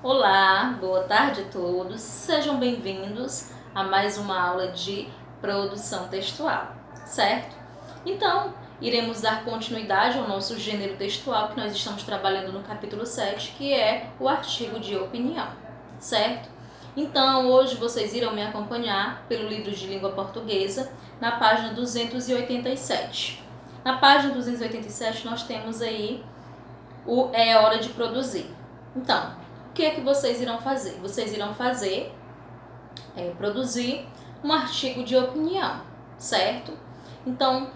Olá, boa tarde a todos, sejam bem-vindos a mais uma aula de produção textual, certo? Então, iremos dar continuidade ao nosso gênero textual que nós estamos trabalhando no capítulo 7, que é o artigo de opinião, certo? Então, hoje vocês irão me acompanhar pelo livro de língua portuguesa, na página 287. Na página 287 nós temos aí o É Hora de Produzir. Então, o que é que vocês irão fazer? Vocês irão produzir um artigo de opinião, certo? Então,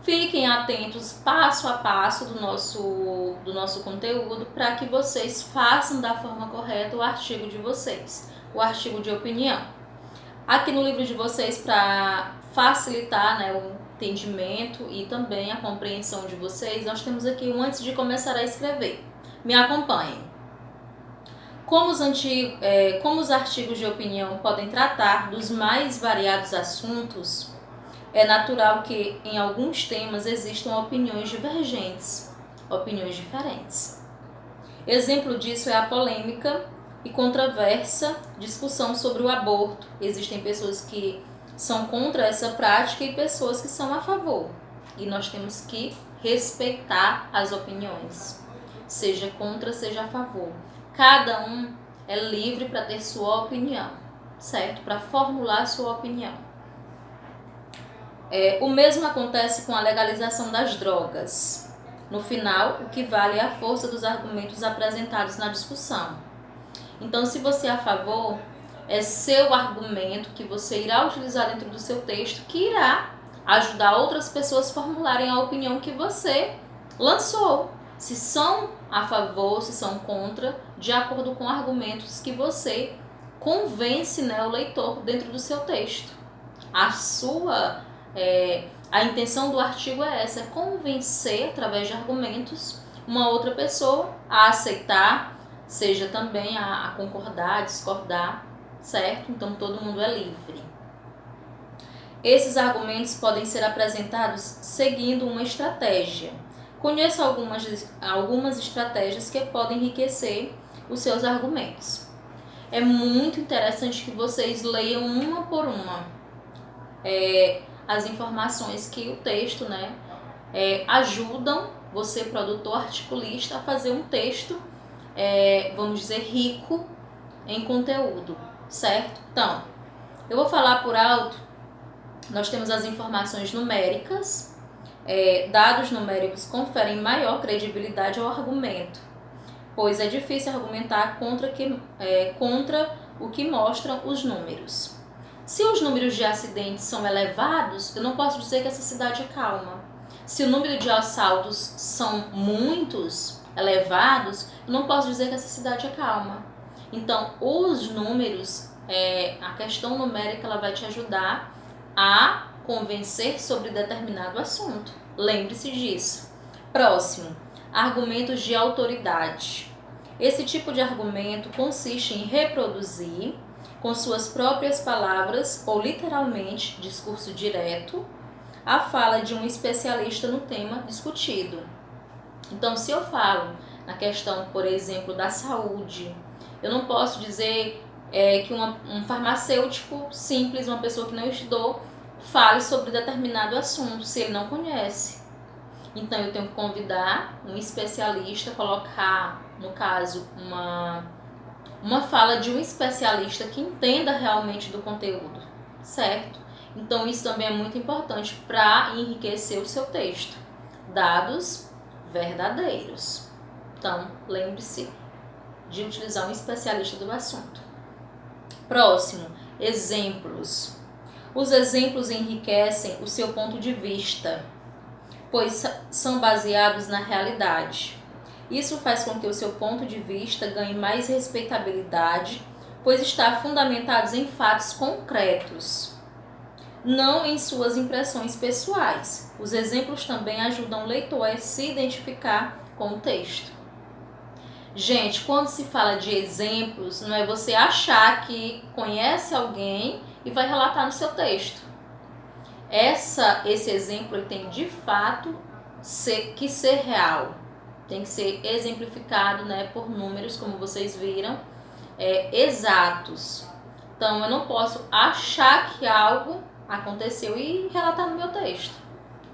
fiquem atentos passo a passo do nosso conteúdo para que vocês façam da forma correta o artigo de vocês, o artigo de opinião. Aqui no livro de vocês, para facilitar, o entendimento e também a compreensão de vocês, nós temos aqui um antes de começar a escrever. Me acompanhem. Como os artigos de opinião podem tratar dos mais variados assuntos, é natural que em alguns temas existam opiniões divergentes, opiniões diferentes. Exemplo disso é a polêmica e controversa discussão sobre o aborto. Existem pessoas que são contra essa prática e pessoas que são a favor. E nós temos que respeitar as opiniões, seja contra, seja a favor. Cada um é livre para ter sua opinião, certo? Para formular sua opinião. O mesmo acontece com a legalização das drogas. No final, o que vale é a força dos argumentos apresentados na discussão. Então, se você é a favor, é seu argumento que você irá utilizar dentro do seu texto que irá ajudar outras pessoas a formularem a opinião que você lançou. Se são a favor, se são contra, de acordo com argumentos que você convence, o leitor dentro do seu texto. A intenção do artigo é essa, é convencer através de argumentos uma outra pessoa a aceitar, seja também a concordar, a discordar, certo? Então todo mundo é livre. Esses argumentos podem ser apresentados seguindo uma estratégia. Conheça algumas estratégias que podem enriquecer os seus argumentos. É muito interessante que vocês leiam uma por uma as informações que o texto ajudam você, produtor, articulista, a fazer um texto, vamos dizer, rico em conteúdo, certo? Então, eu vou falar por alto. Nós temos as informações numéricas. Dados numéricos conferem maior credibilidade ao argumento, pois é difícil argumentar contra o que mostram os números. Se os números de acidentes são elevados, eu não posso dizer que essa cidade é calma. Se o número de assaltos são muitos, elevados, eu não posso dizer que essa cidade é calma. Então, os números, a questão numérica, ela vai te ajudar a convencer sobre determinado assunto. Lembre-se disso. Próximo, argumentos de autoridade. Esse tipo de argumento consiste em reproduzir com suas próprias palavras ou literalmente, discurso direto, a fala de um especialista no tema discutido. Então, se eu falo na questão, por exemplo, da saúde, eu não posso dizer que um farmacêutico simples, uma pessoa que não estudou, fale sobre determinado assunto, se ele não conhece. Então, eu tenho que convidar um especialista, colocar, no caso, uma fala de um especialista que entenda realmente do conteúdo, certo? Então, isso também é muito importante para enriquecer o seu texto. Dados verdadeiros. Então, lembre-se de utilizar um especialista do assunto. Próximo, exemplos. Os exemplos enriquecem o seu ponto de vista, pois são baseados na realidade. Isso faz com que o seu ponto de vista ganhe mais respeitabilidade, pois está fundamentado em fatos concretos, não em suas impressões pessoais. Os exemplos também ajudam o leitor a se identificar com o texto. Gente, quando se fala de exemplos, não é você achar que conhece alguém e vai relatar no seu texto. Esse exemplo ele tem de fato que ser real. Tem que ser exemplificado, por números, como vocês viram. exatos. Então, eu não posso achar que algo aconteceu e relatar no meu texto.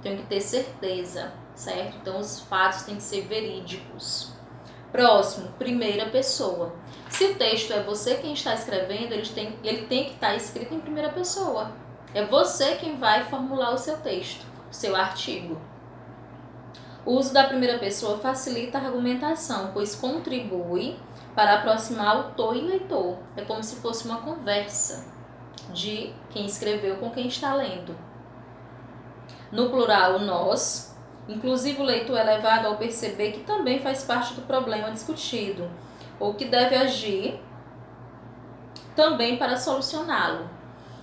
Tenho que ter certeza, certo? Então, os fatos têm que ser verídicos. Próximo, primeira pessoa. Se o texto é você quem está escrevendo, ele tem que estar escrito em primeira pessoa. É você quem vai formular o seu texto, o seu artigo. O uso da primeira pessoa facilita a argumentação, pois contribui para aproximar autor e leitor. É como se fosse uma conversa de quem escreveu com quem está lendo. No plural, o nós. Inclusive, o leitor é levado ao perceber que também faz parte do problema discutido, ou que deve agir também para solucioná-lo.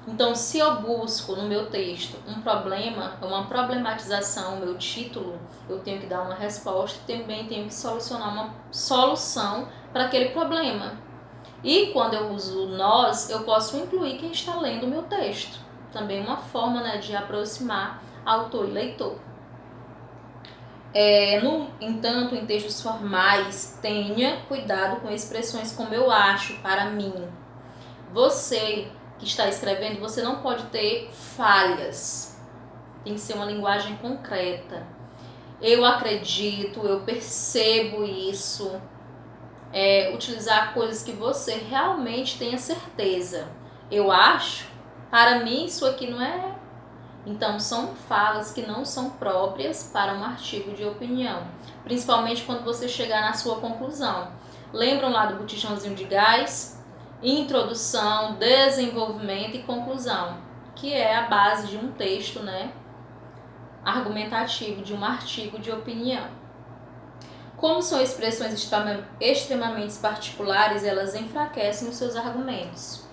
Então, se eu busco no meu texto um problema, uma problematização, meu título, eu tenho que dar uma resposta e também tenho que solucionar uma solução para aquele problema. E quando eu uso nós, eu posso incluir quem está lendo o meu texto. Também uma forma, né, de aproximar autor e leitor. No entanto, em textos formais, tenha cuidado com expressões como eu acho, para mim. Você que está escrevendo, você não pode ter falhas. Tem que ser uma linguagem concreta. Eu acredito, eu percebo isso. Utilizar coisas que você realmente tenha certeza. Eu acho, para mim isso aqui não é. Então, são falas que não são próprias para um artigo de opinião, principalmente quando você chegar na sua conclusão. Lembram lá do botijãozinho de gás? Introdução, desenvolvimento e conclusão, que é a base de um texto, né, argumentativo, de um artigo de opinião. Como são expressões extremamente particulares, elas enfraquecem os seus argumentos.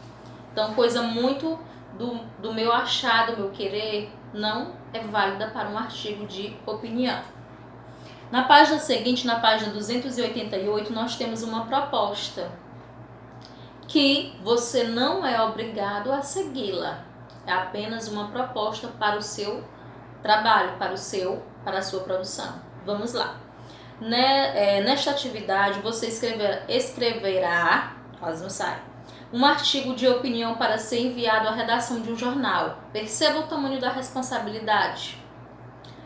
Então, coisa muito do meu achar, do meu querer, não é válida para um artigo de opinião. Na página seguinte, na página 288, nós temos uma proposta que você não é obrigado a segui-la. É apenas uma proposta para o seu trabalho, para a sua produção. Vamos lá. Nesta atividade, você escreverá, quase não sai, um artigo de opinião para ser enviado à redação de um jornal. Perceba o tamanho da responsabilidade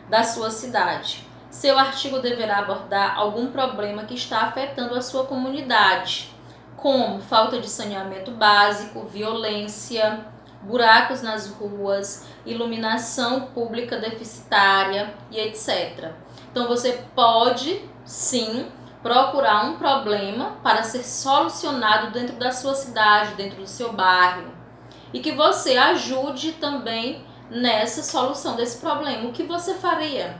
da sua cidade. Seu artigo deverá abordar algum problema que está afetando a sua comunidade, como falta de saneamento básico, violência, buracos nas ruas, iluminação pública deficitária e etc. Então, você pode, sim, procurar um problema para ser solucionado dentro da sua cidade, dentro do seu bairro, e que você ajude também nessa solução desse problema. O que você faria?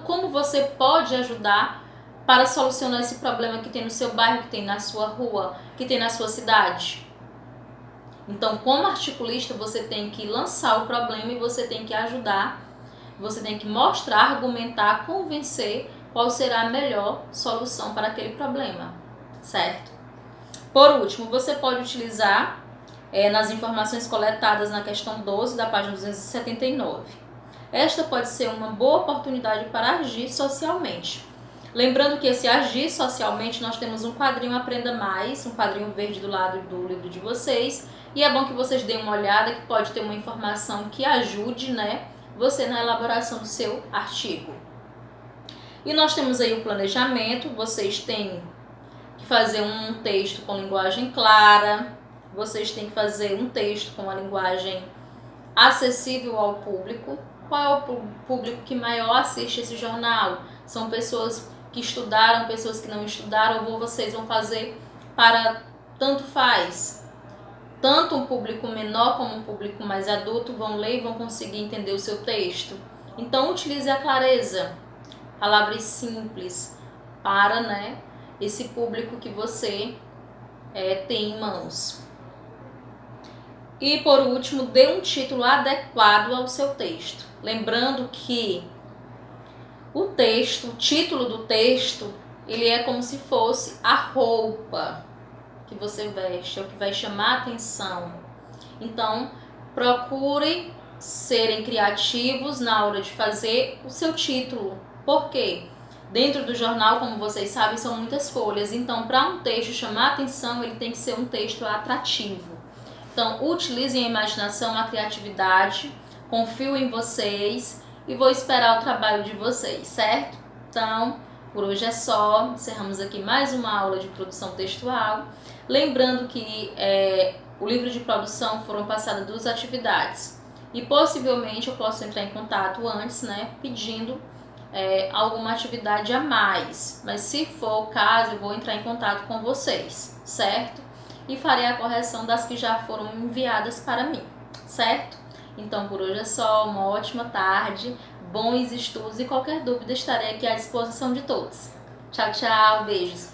Como você pode ajudar para solucionar esse problema que tem no seu bairro, que tem na sua rua, que tem na sua cidade? Então, como articulista, você tem que lançar o problema e você tem que ajudar, você tem que mostrar, argumentar, convencer qual será a melhor solução para aquele problema, certo? Por último, você pode utilizar nas informações coletadas na questão 12 da página 279. Esta pode ser uma boa oportunidade para agir socialmente. Lembrando que esse agir socialmente, nós temos um quadrinho Aprenda Mais, um quadrinho verde do lado do livro de vocês, e é bom que vocês deem uma olhada, que pode ter uma informação que ajude, né, você na elaboração do seu artigo. E nós temos aí o planejamento, vocês têm que fazer um texto com linguagem clara, vocês têm que fazer um texto com uma linguagem acessível ao público. Qual é o público que maior assiste esse jornal? São pessoas que estudaram, pessoas que não estudaram, ou vocês vão fazer para tanto faz. Tanto um público menor como um público mais adulto vão ler e vão conseguir entender o seu texto. Então, utilize a clareza, palavras simples, para, né, esse público que você tem em mãos. E, por último, dê um título adequado ao seu texto. Lembrando que o título do texto, ele é como se fosse a roupa que você veste, é o que vai chamar a atenção. Então, procure serem criativos na hora de fazer o seu título. Por quê? Dentro do jornal, como vocês sabem, são muitas folhas, então para um texto chamar atenção, ele tem que ser um texto atrativo. Então, utilizem a imaginação, a criatividade, confio em vocês e vou esperar o trabalho de vocês, certo? Então, por hoje é só, encerramos aqui mais uma aula de produção textual. Lembrando que o livro de produção foram passadas 2 atividades e possivelmente eu posso entrar em contato antes, né, pedindo alguma atividade a mais, mas se for o caso eu vou entrar em contato com vocês, certo? E farei a correção das que já foram enviadas para mim, certo? Então por hoje é só, uma ótima tarde, bons estudos e qualquer dúvida estarei aqui à disposição de todos. Tchau, tchau, beijos!